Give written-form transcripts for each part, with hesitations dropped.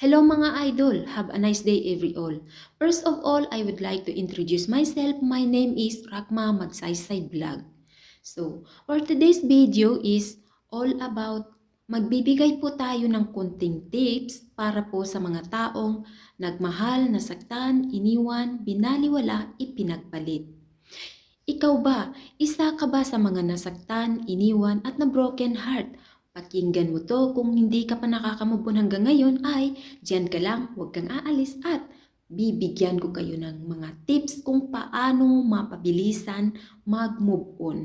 Hello mga idol, have a nice day every all. First of all, I would like to introduce myself. My name is Rakma Magsaysay Vlog. So, for today's video is all about magbibigay po tayo ng konting tips para po sa mga taong nagmahal, nasaktan, iniwan, binaliwala, ipinagpalit. Ikaw ba, isa ka ba sa mga nasaktan, iniwan at na broken heart? Pakinggan mo to, kung hindi ka pa nakakamove on hanggang ngayon ay diyan ka lang, huwag kang aalis at bibigyan ko kayo ng mga tips kung paano mapabilisan mag-move on.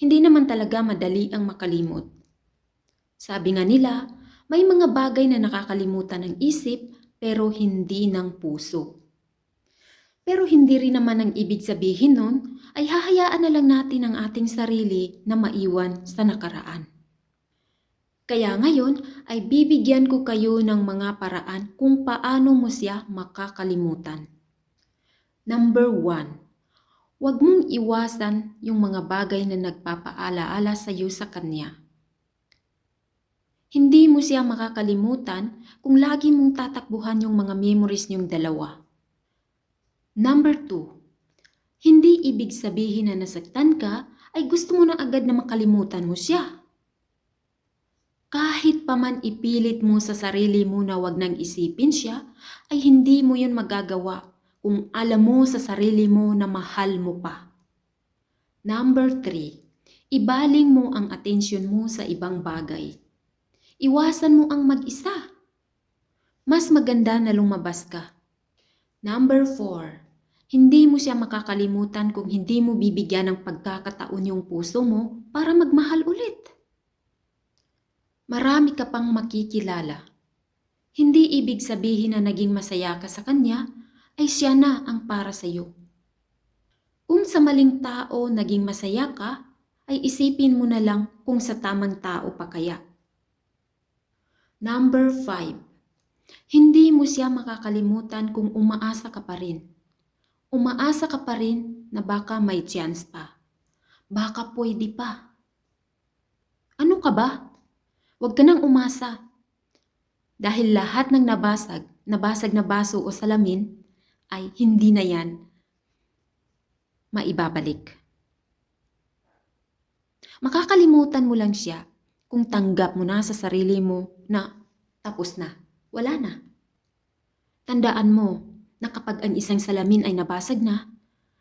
Hindi naman talaga madali ang makalimot. Sabi nga nila, may mga bagay na nakakalimutan ng isip pero hindi ng puso. Pero hindi rin naman ang ibig sabihin nun ay hahayaan na lang natin ang ating sarili na maiwan sa nakaraan. Kaya ngayon ay bibigyan ko kayo ng mga paraan kung paano mo siya makakalimutan. Number 1, huwag mong iwasan yung mga bagay na nagpapaalaala sa iyo sa kanya. Hindi mo siya makakalimutan kung lagi mong tatakbuhan yung mga memories niyong dalawa. Number 2, hindi ibig sabihin na nasaktan ka ay gusto mo na agad na makalimutan mo siya. Kahit pa man ipilit mo sa sarili mo na wag nang isipin siya, ay hindi mo yun magagawa kung alam mo sa sarili mo na mahal mo pa. Number 3, ibaling mo ang atensyon mo sa ibang bagay. Iwasan mo ang mag-isa. Mas maganda na lumabas ka. Number 4, hindi mo siya makakalimutan kung hindi mo bibigyan ng pagkakataon yung puso mo para magmahal ulit. Marami ka pang makikilala. Hindi ibig sabihin na naging masaya ka sa kanya ay siya na ang para sa iyo. Kung sa maling tao naging masaya ka, ay isipin mo na lang kung sa tamang tao pa kaya. Number 5, hindi mo siya makakalimutan kung umaasa ka pa rin. Umaasa ka pa rin na baka may chance pa. Baka pwede pa. Ano ka ba? Huwag ka nang umasa. Dahil lahat ng nabasag na baso o salamin ay hindi na yan maibabalik. Makakalimutan mo lang siya kung tanggap mo na sa sarili mo na tapos na, wala na. Tandaan mo na kapag ang isang salamin ay nabasag na,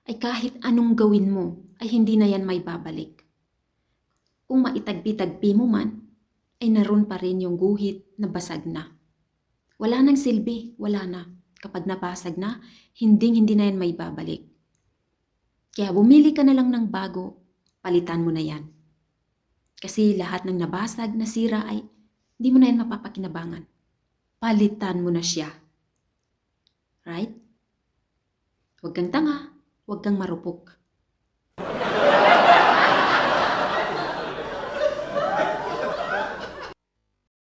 ay kahit anong gawin mo ay hindi na yan may babalik. Kung maitagpi-tagpi mo man, ay naroon pa rin yung guhit na basag na. Wala nang silbi, wala na. Kapag nabasag na, hindi na yan may babalik. Kaya bumili ka na lang ng bago, palitan mo na yan. Kasi lahat ng nabasag, nasira ay hindi mo na yan mapapakinabangan. Palitan mo na siya. Right? Huwag kang tanga, huwag kang marupok.